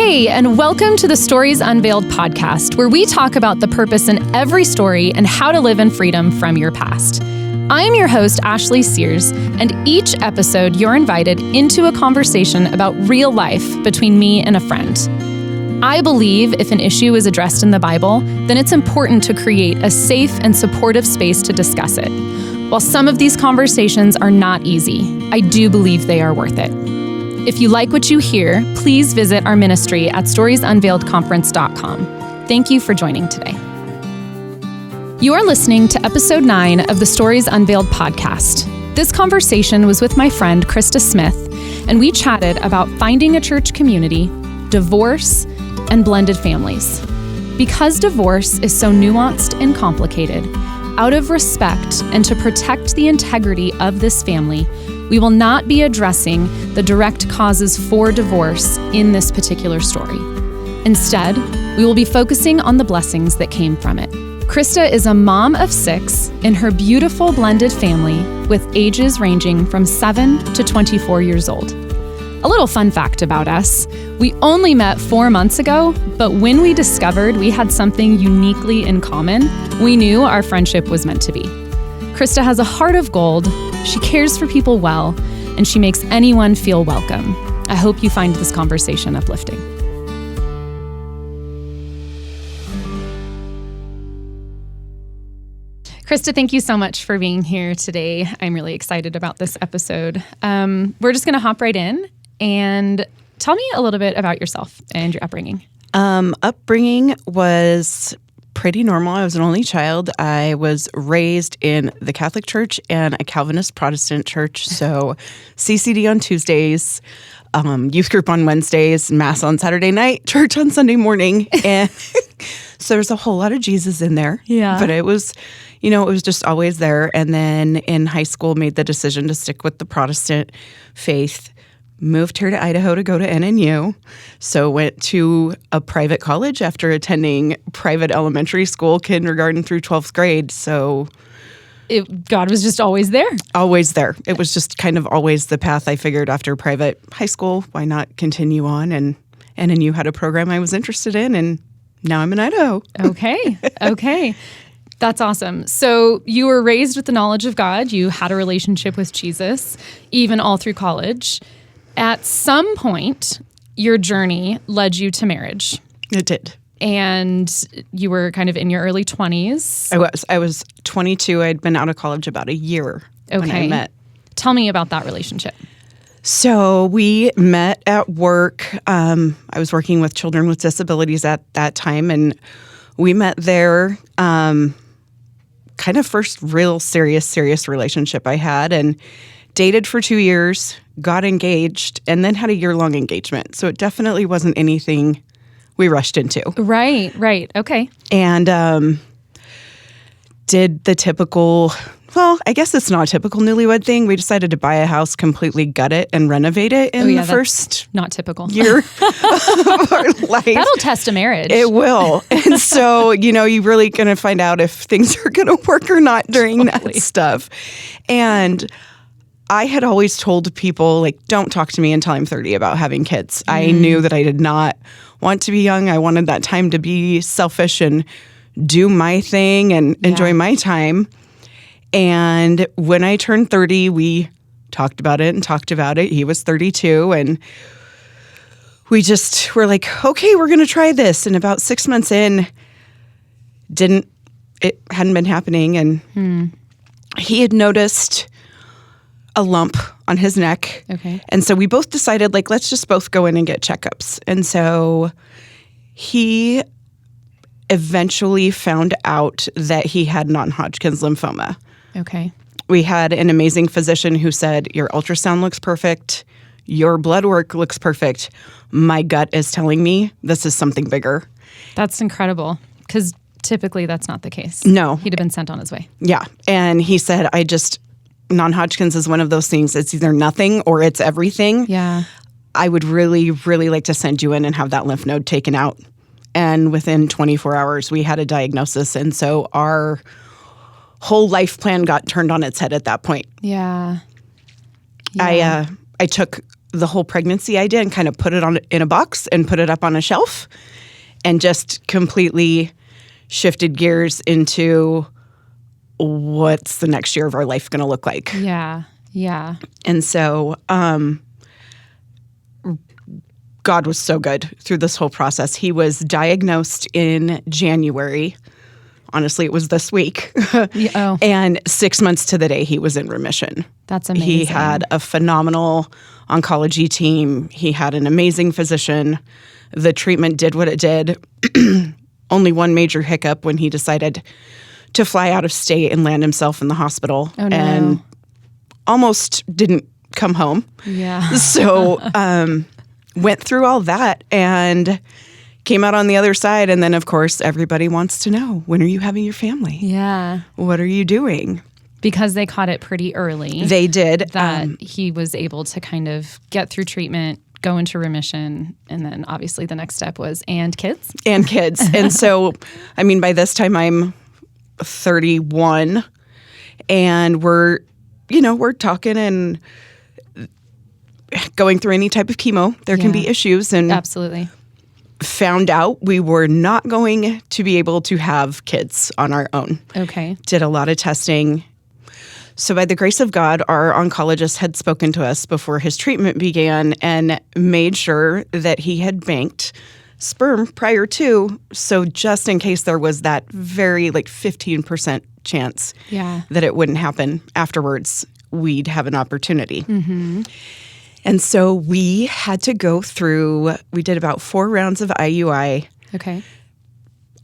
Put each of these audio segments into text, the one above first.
Hey, and welcome to the Stories Unveiled podcast, where we talk about the purpose in every story and how to live in freedom from your past. I'm your host, Ashley Sears, and each episode you're invited into a conversation about real life between me and a friend. I believe if an issue is addressed in the Bible, then it's important to create a safe and supportive space to discuss it. While some of these conversations are not easy, I do believe they are worth it. If you like what you hear, please visit our ministry at storiesunveiledconference.com. Thank you for joining today. You are listening to episode 9 of the Stories Unveiled podcast. This conversation was with my friend Krista Smith, and we chatted about finding a church community, divorce, and blended families. Because divorce is so nuanced and complicated, out of respect and to protect the integrity of this family, we will not be addressing the direct causes for divorce in this particular story. Instead, we will be focusing on the blessings that came from it. Krista is a mom of 6 in her beautiful blended family with ages ranging from 7 to 24 years old. A little fun fact about us, we only met 4 months ago, but when we discovered we had something uniquely in common, we knew our friendship was meant to be. Krista has a heart of gold, she cares for people well, and she makes anyone feel welcome. I hope you find this conversation uplifting. Krista, thank you so much for being here today. I'm really excited about this episode. We're just going to hop right in and tell me a little bit about yourself and your upbringing. Upbringing was pretty normal. I was an only child. I was raised in the Catholic Church and a Calvinist Protestant church. So CCD on Tuesdays, youth group on Wednesdays, Mass on Saturday night, church on Sunday morning. And so there's a whole lot of Jesus in there. Yeah. But it was, it was just always there. And then in high school, made the decision to stick with the Protestant faith. Moved here to Idaho to go to NNU, so went to a private college after attending private elementary school, kindergarten through 12th grade. So God was just always there. Always there. It was just kind of always the path I figured after private high school. Why not continue on? And NNU had a program I was interested in, and now I'm in Idaho. Okay. That's awesome. So you were raised with the knowledge of God. You had a relationship with Jesus, even all through college. At some point, your journey led you to marriage. It did. And you were kind of in your early 20s. I was 22. I'd been out of college about a year when I met. Tell me about that relationship. So we met at work. I was working with children with disabilities at that time, and we met there. Kind of first real serious relationship I had, and dated for 2 years, got engaged, and then had a year-long engagement. So it definitely wasn't anything we rushed into. Right. Okay. And did the typical, well, I guess it's not a typical newlywed thing. We decided to buy a house, completely gut it, and renovate it in the first not typical year of our life. That'll test a marriage. It will. And so, you're really going to find out if things are going to work or not during that stuff. And I had always told people, don't talk to me until I'm 30 about having kids. I knew that I did not want to be young. I wanted that time to be selfish and do my thing and enjoy my time. And when I turned 30, we talked about it. He was 32, and we just were like, okay, we're going to try this. And about 6 months in, it hadn't been happening. And he had noticed a lump on his neck. Okay. And so we both decided, let's just both go in and get checkups. And so he eventually found out that he had non-Hodgkin's lymphoma. Okay. We had an amazing physician who said, your ultrasound looks perfect. Your blood work looks perfect. My gut is telling me this is something bigger. That's incredible, because typically that's not the case. No. He'd have been sent on his way. Yeah. And he said, non-Hodgkin's is one of those things. It's either nothing or it's everything. Yeah. I would really, really like to send you in and have that lymph node taken out. And within 24 hours, we had a diagnosis. And so our whole life plan got turned on its head at that point. Yeah. I took the whole pregnancy idea and kind of put it in a box and put it up on a shelf and just completely shifted gears into what's the next year of our life going to look like. Yeah. Yeah. And so God was so good through this whole process. He was diagnosed in January. Honestly, it was this week. And 6 months to the day, he was in remission. That's amazing. He had a phenomenal oncology team. He had an amazing physician. The treatment did what it did. Only one major hiccup when he decided to fly out of state and land himself in the hospital. Oh, no. And almost didn't come home. Yeah. So went through all that and came out on the other side. And then, of course, everybody wants to know, when are you having your family? Yeah. What are you doing? Because they caught it pretty early. They did. That he was able to kind of get through treatment, go into remission, and then obviously the next step was, and kids? And kids. And so, I mean, by this time I'm 31 and we're talking and going through any type of chemo. There can be issues. And absolutely. Found out we were not going to be able to have kids on our own. Okay. Did a lot of testing. So by the grace of God, our oncologist had spoken to us before his treatment began and made sure that he had banked sperm prior to, so just in case there was that very 15% chance that it wouldn't happen afterwards, we'd have an opportunity. Mm-hmm. And so we had to go through, we did about 4 rounds of IUI. Okay.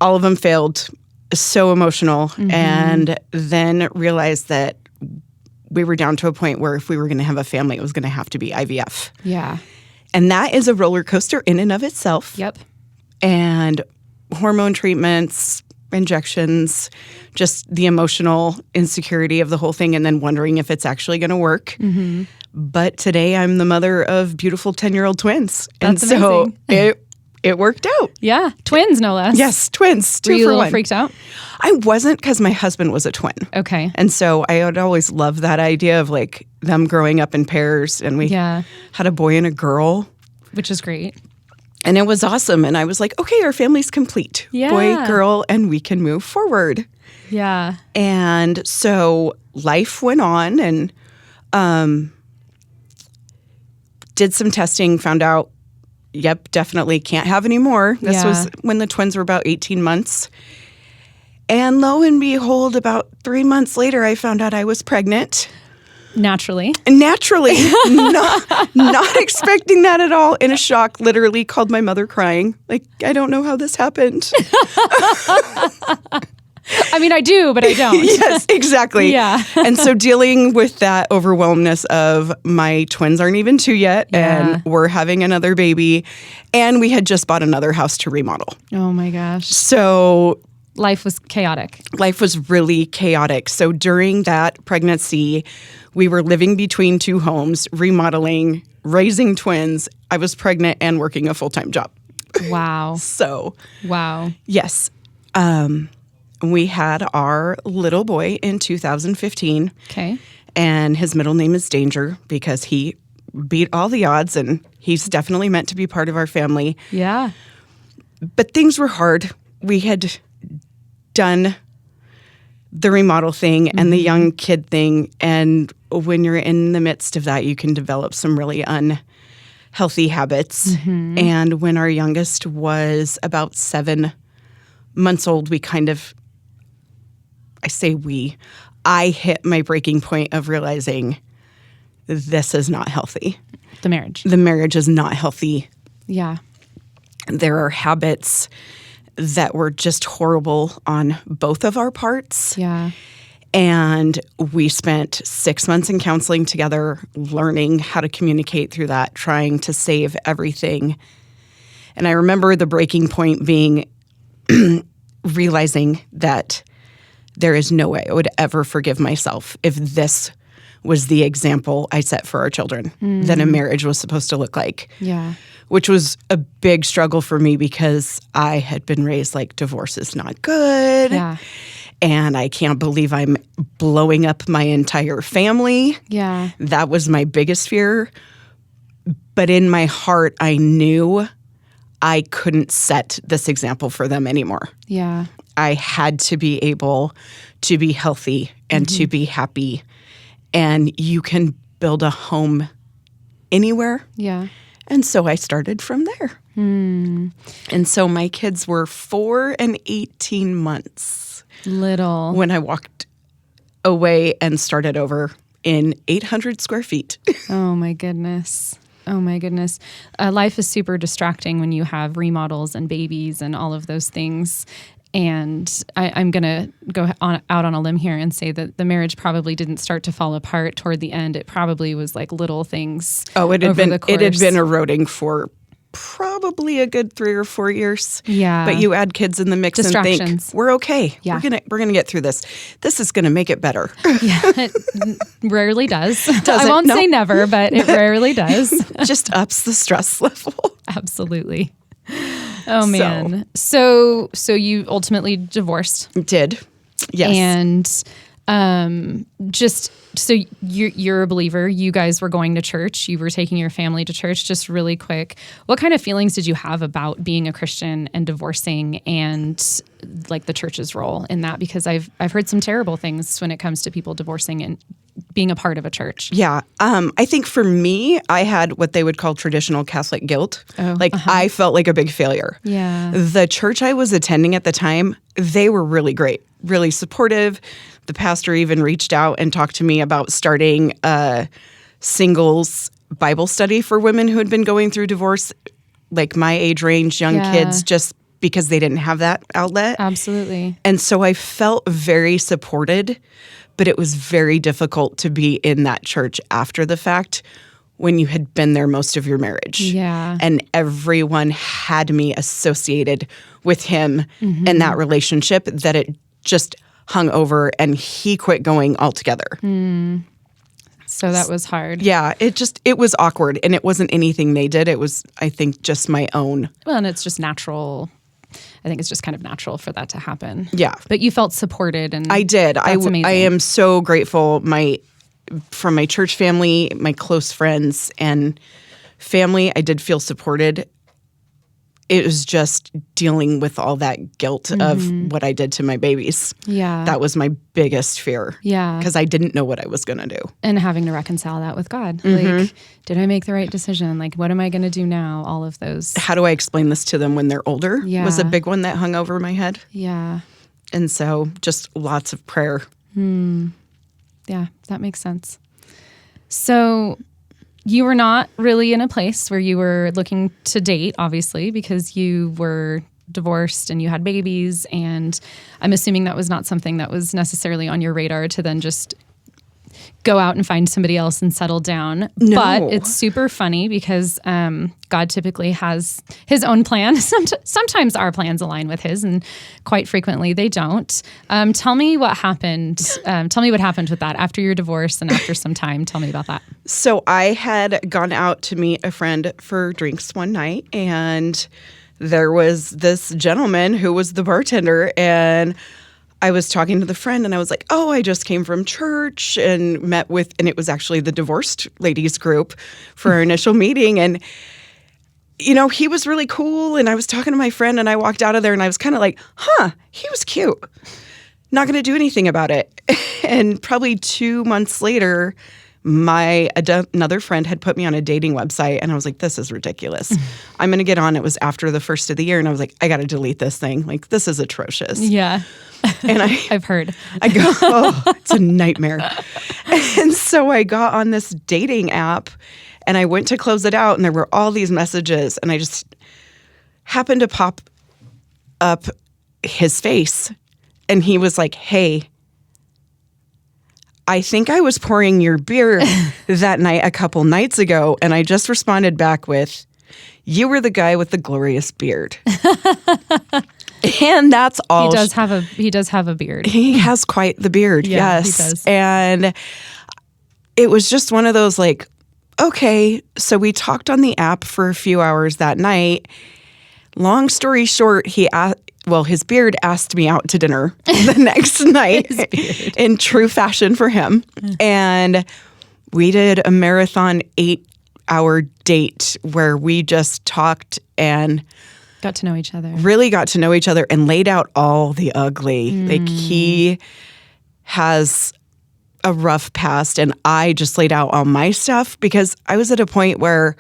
All of them failed. So emotional. Mm-hmm. And then realized that we were down to a point where if we were going to have a family, it was going to have to be IVF. Yeah. And that is a roller coaster in and of itself. Yep. And hormone treatments, injections, just the emotional insecurity of the whole thing, and then wondering if it's actually going to work. Mm-hmm. But today I'm the mother of beautiful 10-year-old twins. That's and amazing. So it worked out. Yeah. Twins, no less. Yes, twins. 2 Were you for a little 1. freaked out? I wasn't, because my husband was a twin. Okay. And so I would always love that idea of them growing up in pairs. And we had a boy and a girl. Which is great. And it was awesome. And I was like, okay, our family's complete. Yeah. Boy, girl, and we can move forward. Yeah. And so life went on and did some testing, found out, yep, definitely can't have any more. This was when the twins were about 18 months. And lo and behold, about 3 months later, I found out I was pregnant. Naturally. Not expecting that at all. In a shock, literally called my mother crying. I don't know how this happened. I mean, I do, but I don't. Yes, exactly. Yeah. And so dealing with that overwhelmness of my twins aren't even 2 yet, and we're having another baby, and we had just bought another house to remodel. Oh my gosh. So life was chaotic. Life was really chaotic. So during that pregnancy, we were living between 2 homes, remodeling, raising twins. I was pregnant and working a full-time job. Wow. Wow. Yes. We had our little boy in 2015. Okay. And his middle name is Danger because he beat all the odds and he's definitely meant to be part of our family. Yeah. But things were hard. We had done the remodel thing and the young kid thing. And when you're in the midst of that, you can develop some really unhealthy habits. Mm-hmm. And when our youngest was about 7 months old, I hit my breaking point of realizing this is not healthy. The marriage is not healthy. Yeah. There are habits that were just horrible on both of our parts. Yeah. And we spent 6 months in counseling together, learning how to communicate through that, trying to save everything. And I remember the breaking point being realizing that there is no way I would ever forgive myself if this was the example I set for our children that a marriage was supposed to look like. Yeah. Which was a big struggle for me because I had been raised divorce is not good. Yeah. And I can't believe I'm blowing up my entire family. Yeah. That was my biggest fear. But in my heart, I knew I couldn't set this example for them anymore. Yeah. I had to be able to be healthy and to be happy. And you can build a home anywhere. Yeah. And so I started from there. And so my kids were 4 and 18 months. Little. When I walked away and started over in 800 square feet. Oh, my goodness. Oh, my goodness. Life is super distracting when you have remodels and babies and all of those things. And I'm going to go out on a limb here and say that the marriage probably didn't start to fall apart toward the end. It probably was like little things. Oh, it had been eroding for probably a good 3 or 4 years. Yeah. But you add kids in the mix and think, we're okay. Yeah. We're gonna get through this. This is gonna make it better. Yeah, it rarely does. I won't say never, but it rarely does. Just ups the stress level. Absolutely. Oh man. So you ultimately divorced. Did. Yes. And so you're a believer. You guys were going to church. You were taking your family to church. Just really quick, what kind of feelings did you have about being a Christian and divorcing, and like the church's role in that? Because I've heard some terrible things when it comes to people divorcing and being a part of a church. Yeah. I think for me, I had what they would call traditional Catholic guilt. I felt like a big failure. Yeah. The church I was attending at the time, they were really great, really supportive. The pastor even reached out and talked to me about starting a singles Bible study for women who had been going through divorce, like my age range, young kids, just because they didn't have that outlet. Absolutely. And so I felt very supported, but it was very difficult to be in that church after the fact when you had been there most of your marriage. Yeah. And everyone had me associated with him and that relationship that it just hung over, and he quit going altogether. So that was hard. Yeah, it was awkward, and it wasn't anything they did. It was, I think, just my own. Well, and it's just natural. I think it's just kind of natural for that to happen. Yeah. But you felt supported, and I did. That's amazing. I am so grateful from my church family, my close friends and family, I did feel supported. It was just dealing with all that guilt of what I did to my babies. Yeah. That was my biggest fear. Yeah. Because I didn't know what I was going to do. And having to reconcile that with God. Like, did I make the right decision? Like, what am I going to do now? All of those. How do I explain this to them when they're older? Yeah. Was a big one that hung over my head. Yeah. And so just lots of prayer. Yeah, that makes sense. So you were not really in a place where you were looking to date, obviously, because you were divorced and you had babies. And I'm assuming that was not something that was necessarily on your radar to then just go out and find somebody else and settle down. No. But it's super funny because God typically has his own plan. Sometimes our plans align with his, and quite frequently they don't. Tell me what happened. Tell me what happened with that after your divorce and after some time. Tell me about that. So I had gone out to meet a friend for drinks one night, and there was this gentleman who was the bartender, and I was talking to the friend, and I was like, oh, I just came from church and met with, and it was actually the divorced ladies group for our initial meeting. And, you know, he was really cool. And I was talking to my friend, and I walked out of there, and I was kind of like, he was cute. Not going to do anything about it. And probably 2 months later, another friend had put me on a dating website, and I was like, this is ridiculous. I'm going to get on. It was after the first of the year, and I was like, I got to delete this thing. Like, this is atrocious. Yeah. And I've heard. I go, oh, it's a nightmare. And so I got on this dating app, and I went to close it out, and there were all these messages, and I just happened to pop up his face, and he was like, hey, I think I was pouring your beer that night a couple nights ago, and I just responded back with, you were the guy with the glorious beard. And that's all. He does have a beard. He has quite the beard, yeah, yes. He does. And it was just one of those like, okay, so we talked on the app for a few hours that night. Long story short, his beard asked me out to dinner the next night in true fashion for him. And we did a marathon 8 our date where we just talked and got to know each other. Really got to know each other and laid out all the ugly. Like, he has a rough past, and I just laid out all my stuff because I was at a point where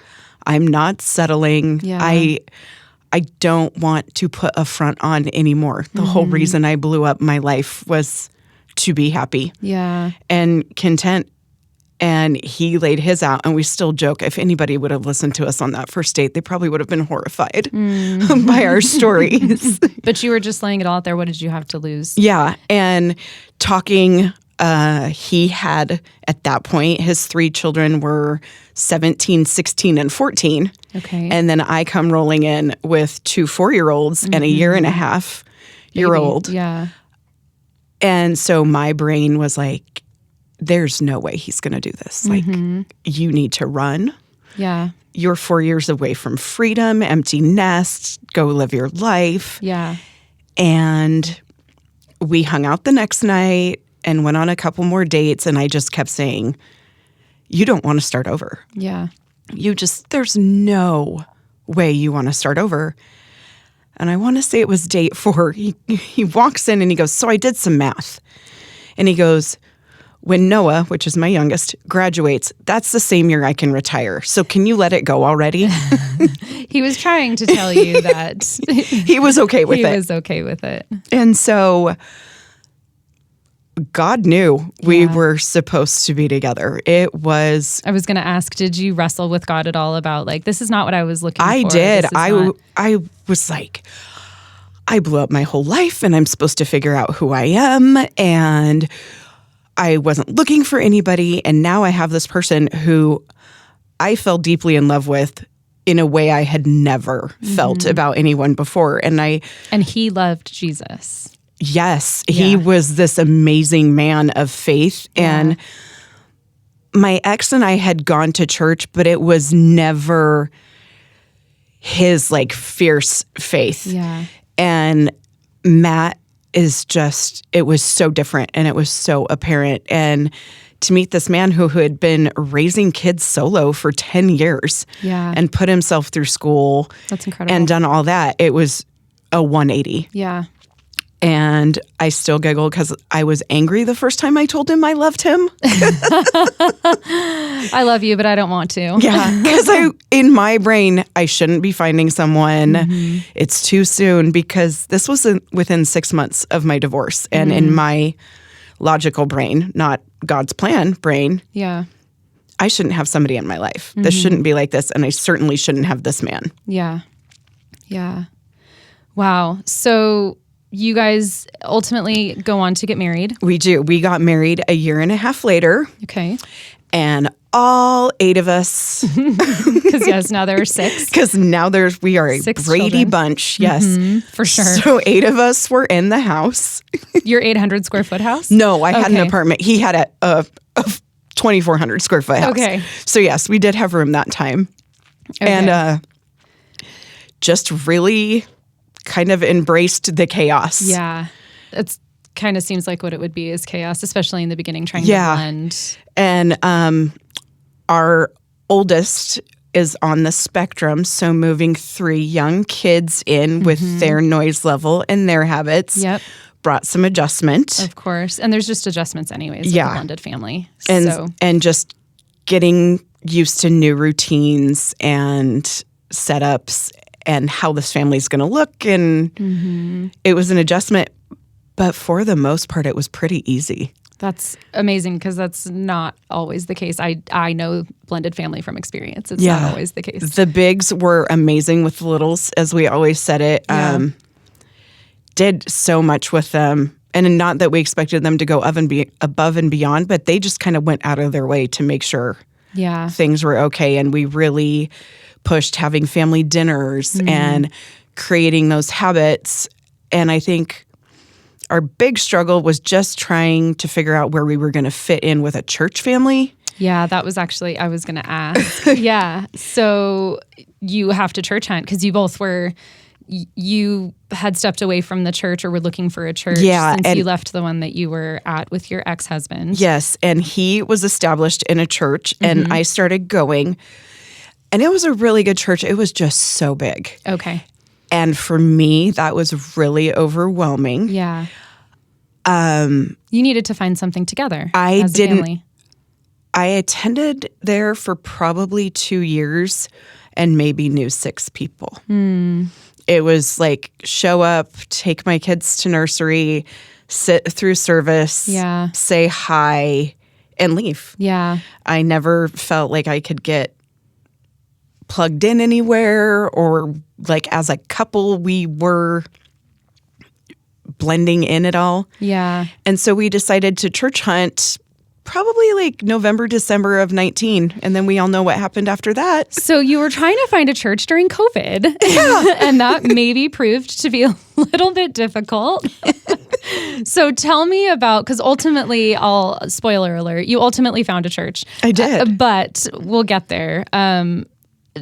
I'm not settling. Yeah. I don't want to put a front on anymore. The whole reason I blew up my life was to be happy and content. And he laid his out, and we still joke. If anybody would have listened to us on that first date, they probably would have been horrified by our stories. But you were just laying it all out there. What did you have to lose? Yeah. And talking, he had, at that point, his 3 children were 17, 16, and 14. Okay. And then I come rolling in with 2 4-year-olds and a 1.5-year-old. Yeah. And so my brain was like, there's no way he's going to do this. Like, you need to run. Yeah. You're 4 years away from freedom, empty nest, go live your life. Yeah. And we hung out the next night and went on a couple more dates. And I just kept saying, you don't want to start over. Yeah. There's no way you want to start over. And I want to say it was date 4. He walks in and he goes, so I did some math. And he goes, when Noah, which is my youngest, graduates, that's the same year I can retire. So can you let it go already? He was trying to tell you that. He was okay with it. He was okay with it. And so God knew we were supposed to be together. I was going to ask, did you wrestle with God at all about, like, this is not what I was looking for? I did. I was like, I blew up my whole life and I'm supposed to figure out who I am. And I wasn't looking for anybody. And now I have this person who I fell deeply in love with in a way I had never felt about anyone before. And he loved Jesus. Yes, he was this amazing man of faith. And my ex and I had gone to church, but it was never his like fierce faith. Yeah. And Matt is just, it was so different and it was so apparent. And to meet this man who had been raising kids solo for 10 years and put himself through school. That's incredible. And done all that, it was a 180. Yeah. And I still giggle because I was angry the first time I told him I loved him. I love you, but I don't want to. Yeah, because in my brain, I shouldn't be finding someone. It's too soon because this was within 6 months of my divorce. And in my logical brain, not God's plan brain, I shouldn't have somebody in my life. This shouldn't be like this. And I certainly shouldn't have this man. Yeah. Yeah. Wow. So you guys ultimately go on to get married. We do. We got married a 1.5 years later. Okay. And all 8 of us. Because now there are 6. Because now we are a 6 Brady children. bunch. Yes. For sure. So 8 of us were in the house. Your 800 square foot house? No, I had an apartment. He had a 2,400 square foot house. Okay. So yes, we did have room that time. Okay. And just really kind of embraced the chaos. Yeah. It's kind of seems like what it would be is chaos, especially in the beginning, trying to blend. And our oldest is on the spectrum, so moving 3 young kids in with their noise level and their habits brought some adjustment. Of course. And there's just adjustments anyways with a blended family. And just getting used to new routines and setups and how this family's going to look. And it was an adjustment. But for the most part, it was pretty easy. That's amazing because that's not always the case. I know blended family from experience. It's not always the case. The bigs were amazing with the littles, as we always said it. Did so much with them. And not that we expected them to go above and beyond, but they just kind of went out of their way to make sure things were okay. And we really pushed having family dinners and creating those habits. And I think our big struggle was just trying to figure out where we were going to fit in with a church family. Yeah, that was actually, I was going to ask. So you have to church hunt because you both were, you had stepped away from the church or were looking for a church since you left the one that you were at with your ex-husband. Yes, and he was established in a church and I started going. And it was a really good church. It was just so big. Okay. And for me, that was really overwhelming. Yeah. You needed to find something together as a family. I attended there for probably 2 years and maybe knew 6 people. It was like show up, take my kids to nursery, sit through service, say hi, and leave. Yeah. I never felt like I could get plugged in anywhere, or like as a couple we were blending in at all. Yeah. And so we decided to church hunt probably like November, December of 19. And then we all know what happened after that. So you were trying to find a church during COVID. Yeah. And that maybe proved to be a little bit difficult. So tell me about, because ultimately, spoiler alert, you ultimately found a church. I did. But we'll get there.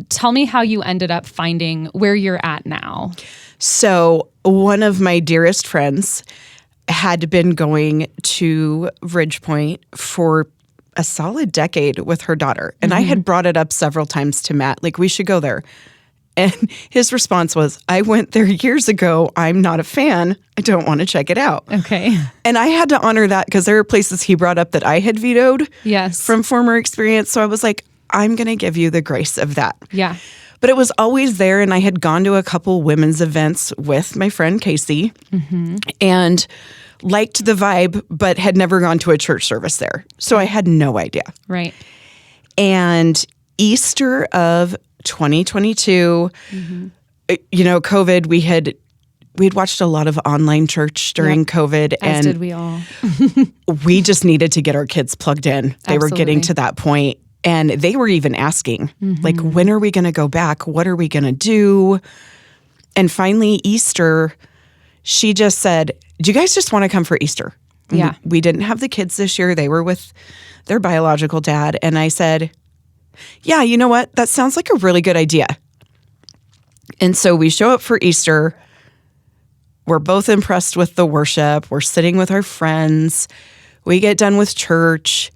Tell me how you ended up finding where you're at now. So one of my dearest friends had been going to Ridgepoint for a solid decade with her daughter. And I had brought it up several times to Matt, like, we should go there. And his response was, I went there years ago. I'm not a fan. I don't want to check it out. Okay. And I had to honor that because there are places he brought up that I had vetoed from former experience. So I was like, I'm going to give you the grace of that. Yeah. But it was always there, and I had gone to a couple women's events with my friend Casey and liked the vibe, but had never gone to a church service there. So I had no idea. Right. And Easter of 2022, you know, COVID, we had watched a lot of online church during COVID. As did we all. We just needed to get our kids plugged in. They were getting to that point. And they were even asking, like, when are we going to go back? What are we going to do? And finally, Easter, she just said, do you guys just want to come for Easter? Yeah. We didn't have the kids this year. They were with their biological dad. And I said, yeah, you know what? That sounds like a really good idea. And so we show up for Easter. We're both impressed with the worship. We're sitting with our friends. We get done with church.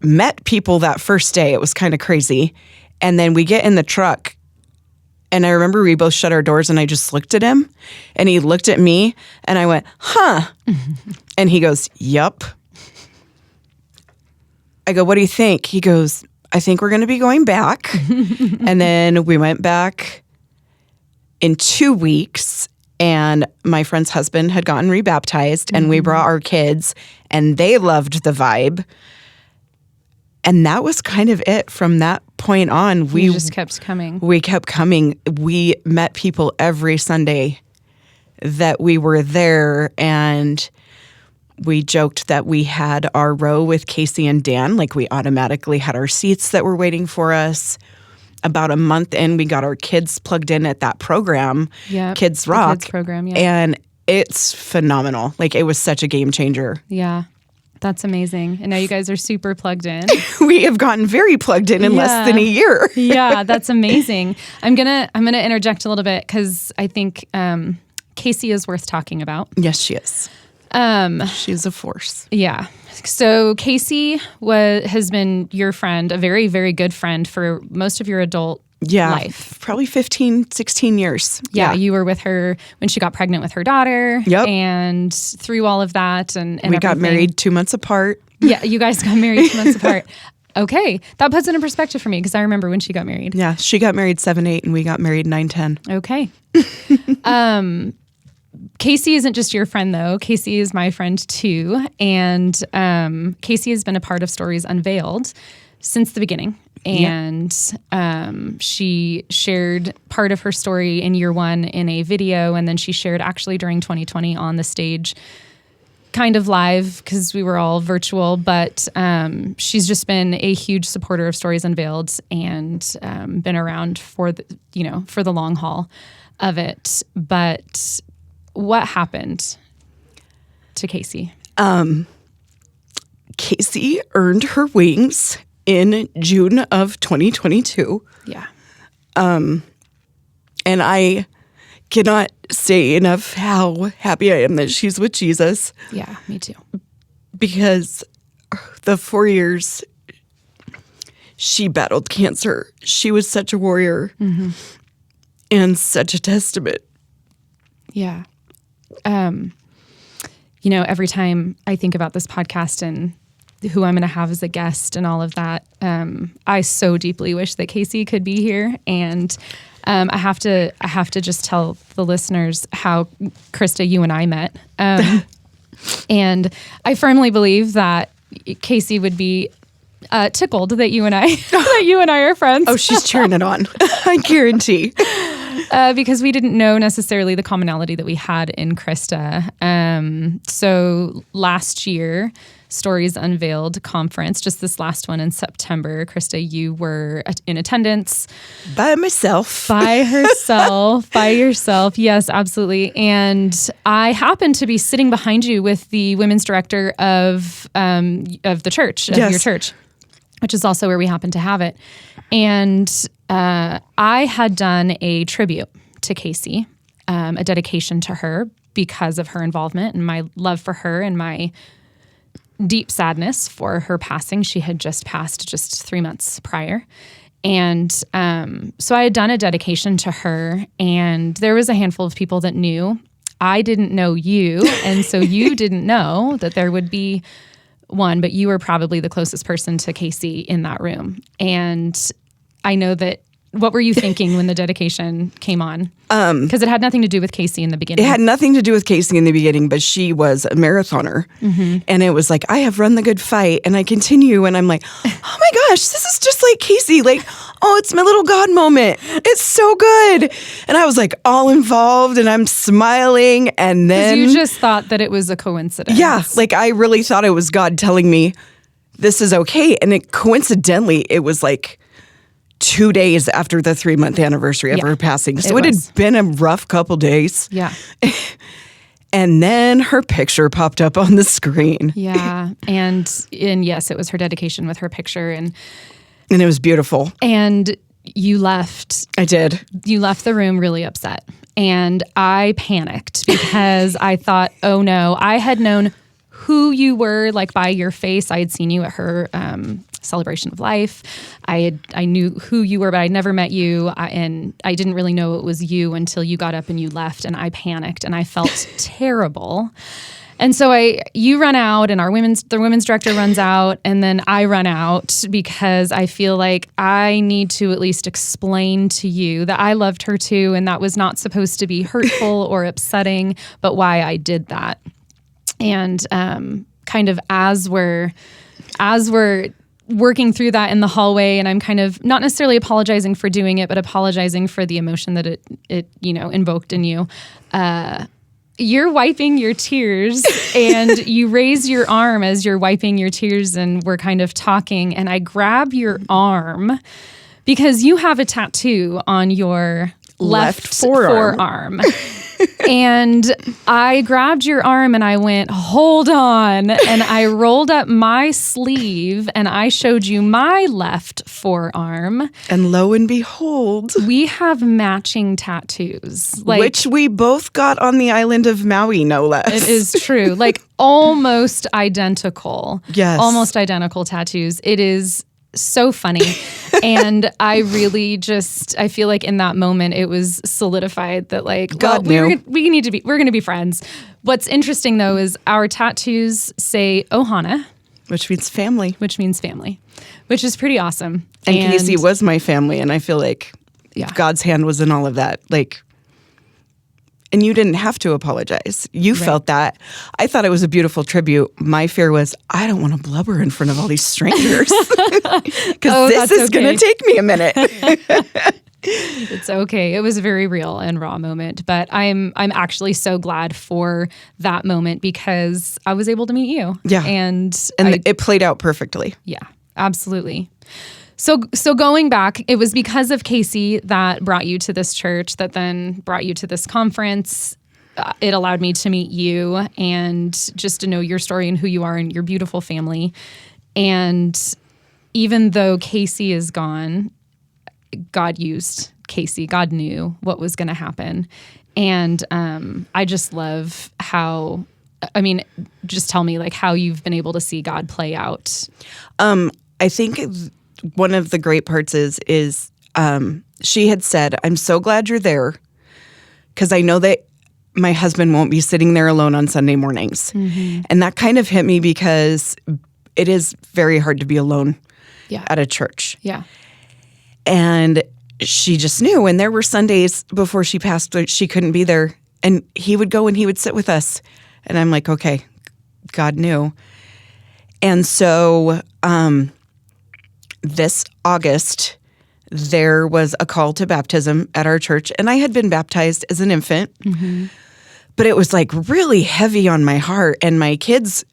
Met people that first day. It was kind of crazy. And then we get in the truck, and I remember we both shut our doors, and I just looked at him, and he looked at me, and I went, huh? And he goes, yup. I go, what do you think? He goes, I think we're going to be going back. And then we went back in 2 weeks, and my friend's husband had gotten rebaptized, and we brought our kids, and they loved the vibe. And that was kind of it from that point on. We just kept coming. We kept coming. We met people every Sunday that we were there, and we joked that we had our row with Casey and Dan. Like, we automatically had our seats that were waiting for us. About a month in, we got our kids plugged in at that program, Kids Rock. Kids program, And it's phenomenal. Like, it was such a game changer. Yeah. That's amazing. And now you guys are super plugged in. We have gotten very plugged in less than a year. Yeah, that's amazing. I'm gonna interject a little bit because I think Casey is worth talking about. Yes, she is. She's a force. Yeah. So Casey has been your friend, a very, very good friend for most of your adult life. Probably 15, 16 years. Yeah, you were with her when she got pregnant with her daughter. Yep. And through all of that and we got married 2 months apart. Yeah, you guys got married 2 months apart. Okay. That puts it in perspective for me because I remember when she got married. Yeah, she got married 7-8 and we got married 9-10. Okay. Casey isn't just your friend, though. Casey is my friend, too. And Casey has been a part of Stories Unveiled since the beginning. And she shared part of her story in year one in a video, and then she shared actually during 2020 on the stage, kind of live because we were all virtual, but she's just been a huge supporter of Stories Unveiled and been around for the long haul of it. But what happened to Casey? Casey earned her wings in June of 2022. Yeah. And I cannot say enough how happy I am that she's with Jesus. Yeah, me too. Because the 4 years she battled cancer. She was such a warrior and such a testament. Yeah. Every time I think about this podcast and who I'm going to have as a guest and all of that, I so deeply wish that Casey could be here. And I have to just tell the listeners how, Krista, you and I met. And I firmly believe that Casey would be tickled that you and I are friends. Oh, she's cheering it on. I guarantee. Because we didn't know necessarily the commonality that we had in Krista. So last year, Stories Unveiled conference, just this last one in September, Krista, you were in attendance. By myself. By herself. By yourself. Yes, absolutely. And I happened to be sitting behind you with the women's director of the church, of your church, which is also where we happen to have it. And I had done a tribute to Casey, a dedication to her because of her involvement and my love for her and my deep sadness for her passing. She had just passed just 3 months prior. And so I had done a dedication to her, and there was a handful of people that knew. I didn't know you, and so you didn't know that there would be one, but you were probably the closest person to Casey in that room. And I know that. What were you thinking when the dedication came on? Because it had nothing to do with Casey in the beginning. It had nothing to do with Casey in the beginning, but she was a marathoner. And it was like, I have run the good fight. And I continue. And I'm like, oh my gosh, this is just like Casey. Like, oh, it's my little God moment. It's so good. And I was like all involved and I'm smiling. And then you just thought that it was a coincidence. Yeah. Like I really thought it was God telling me this is okay. And coincidentally, it was like 2 days after the 3-month anniversary of her passing. So it had been a rough couple days. Yeah. And then her picture popped up on the screen. Yeah. And yes, it was her dedication with her picture. And it was beautiful. And you left. I did. You left the room really upset. And I panicked because I thought, oh no, I had known who you were, like by your face. I had seen you at her celebration of life. I knew who you were, but I'd never met you. And I didn't really know it was you until you got up and you left, and I panicked and I felt terrible. And so you run out, and the women's director runs out, and then I run out because I feel like I need to at least explain to you that I loved her too, and that was not supposed to be hurtful or upsetting, but why I did that. And kind of as we're working through that in the hallway, and I'm kind of not necessarily apologizing for doing it, but apologizing for the emotion that it invoked in you. You're wiping your tears, and you raise your arm as you're wiping your tears, and we're kind of talking, and I grab your arm because you have a tattoo on your left forearm. And I grabbed your arm and I went, hold on. And I rolled up my sleeve and I showed you my left forearm. And lo and behold, we have matching tattoos. Which we both got on the island of Maui, no less. It is true. Like almost identical. Yes. Almost identical tattoos. It is so funny. And I really I feel like in that moment it was solidified that like, God we're going to be friends. What's interesting though is our tattoos say Ohana. Which means family. Which is pretty awesome. And Casey was my family, and I feel like God's hand was in all of that. Like, and you didn't have to apologize. You felt that. I thought it was a beautiful tribute. My fear was, I don't want to blubber in front of all these strangers. Because this is going to take me a minute. It's okay. It was a very real and raw moment. But I'm actually so glad for that moment because I was able to meet you. Yeah. And it played out perfectly. Yeah, absolutely. So going back, it was because of Casey that brought you to this church, that then brought you to this conference. It allowed me to meet you and just to know your story and who you are and your beautiful family. And even though Casey is gone, God used Casey. God knew what was going to happen. And I just love how, just tell me like how you've been able to see God play out. I think one of the great parts is she had said, "I'm so glad you're there because I know that my husband won't be sitting there alone on Sunday mornings." Mm-hmm. And that kind of hit me because it is very hard to be alone at a church. Yeah. And she just knew. And there were Sundays before she passed where she couldn't be there. And he would go and he would sit with us. And I'm like, okay, God knew. And so this August, there was a call to baptism at our church. And I had been baptized as an infant. Mm-hmm. But it was like really heavy on my heart. And my kids,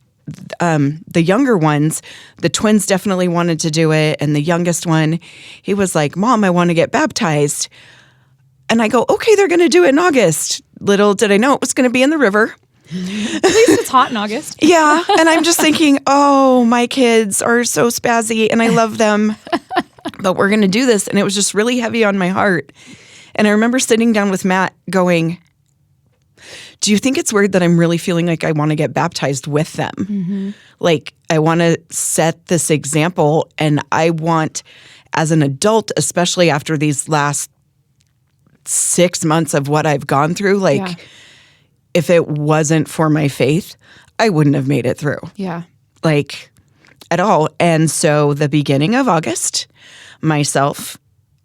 the younger ones, the twins definitely wanted to do it. And the youngest one, he was like, "Mom, I want to get baptized." And I go, "Okay, they're going to do it in August." Little did I know it was going to be in the river. At least it's hot in August. Yeah. And I'm just thinking, oh, my kids are so spazzy and I love them, but we're going to do this. And it was just really heavy on my heart. And I remember sitting down with Matt going, "Do you think it's weird that I'm really feeling like I want to get baptized with them?" Mm-hmm. Like, I want to set this example, and I want, as an adult, especially after these last 6 months of what I've gone through, like, if it wasn't for my faith, I wouldn't have made it through. Yeah. Like, at all. And so the beginning of August, myself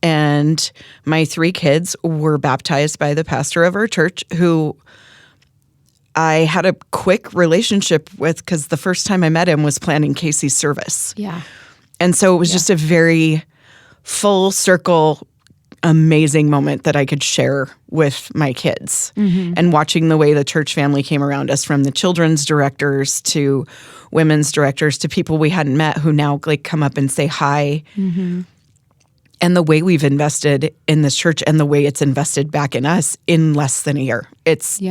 and my 3 kids were baptized by the pastor of our church, who I had a quick relationship with because the first time I met him was planning Casey's service. Yeah. And so it was just a very full circle, amazing moment that I could share with my kids. Mm-hmm. And watching the way the church family came around us, from the children's directors to women's directors to people we hadn't met who now like come up and say hi. Mm-hmm. And the way we've invested in this church and the way it's invested back in us in less than a year. It's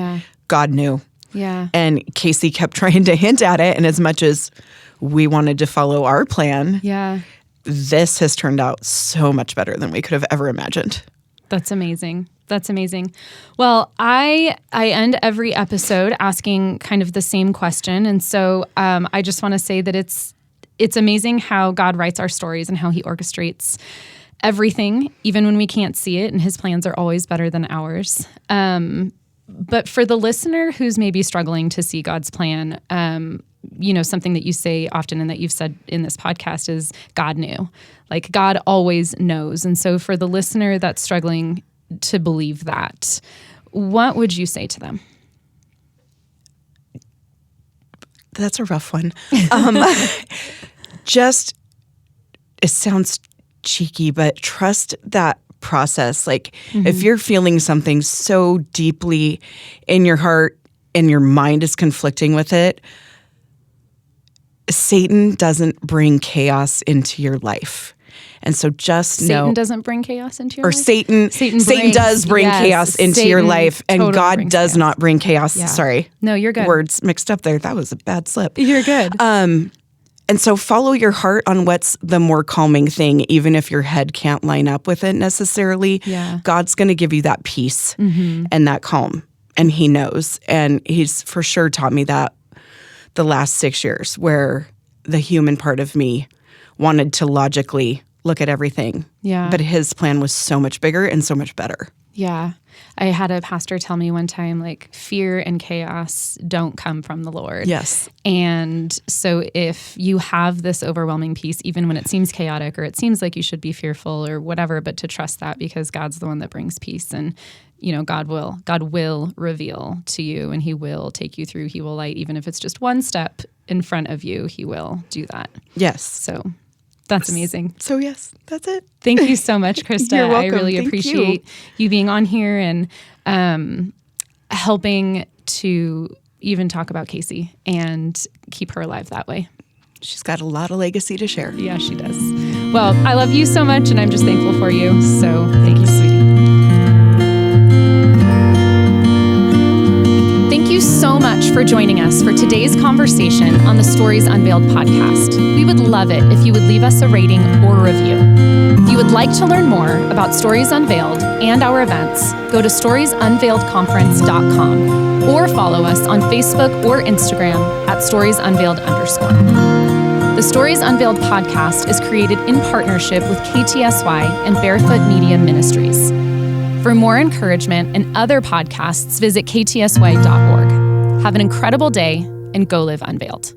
God knew. Yeah. And Casey kept trying to hint at it. And as much as we wanted to follow our plan, this has turned out so much better than we could have ever imagined. That's amazing. That's amazing. Well, I end every episode asking kind of the same question. And so I just want to say that it's amazing how God writes our stories and how he orchestrates everything, even when we can't see it. And his plans are always better than ours. But for the listener who's maybe struggling to see God's plan, something that you say often and that you've said in this podcast is God knew. Like, God always knows. And so for the listener that's struggling to believe that, what would you say to them? That's a rough one. Just, it sounds cheeky, but trust that process. Like, if you're feeling something so deeply in your heart and your mind is conflicting with it, Satan doesn't bring chaos into your life. And so just know Satan doesn't bring chaos into your life? Satan does bring chaos into your life, and totally God does not bring chaos. Yeah. Sorry. No, you're good. Words mixed up there. That was a bad slip. You're good. And so follow your heart on what's the more calming thing, even if your head can't line up with it necessarily. Yeah. God's going to give you that peace and that calm, and he knows. And he's for sure taught me that the last 6 years, where the human part of me wanted to logically look at everything. Yeah. But his plan was so much bigger and so much better. Yeah. I had a pastor tell me one time, like, fear and chaos don't come from the Lord. Yes. And so if you have this overwhelming peace, even when it seems chaotic or it seems like you should be fearful or whatever, but to trust that, because God's the one that brings peace, and God will reveal to you, and he will take you through. He will light, even if it's just one step in front of you, he will do that. Yes. So that's amazing. So yes, that's it. Thank you so much, Krista. You're welcome. I really appreciate you being on here and helping to even talk about Casey and keep her alive that way. She's got a lot of legacy to share. Yeah, she does. Well, I love you so much, and I'm just thankful for you. So thank you, sweetie. Thank you so much for joining us for today's conversation on the Stories Unveiled podcast. We would love it if you would leave us a rating or a review. If you would like to learn more about Stories Unveiled and our events, go to storiesunveiledconference.com or follow us on Facebook or Instagram at storiesunveiled_. The Stories Unveiled podcast is created in partnership with KTSY and Barefoot Media Ministries. For more encouragement and other podcasts, visit ktsy.org. Have an incredible day and go live unveiled.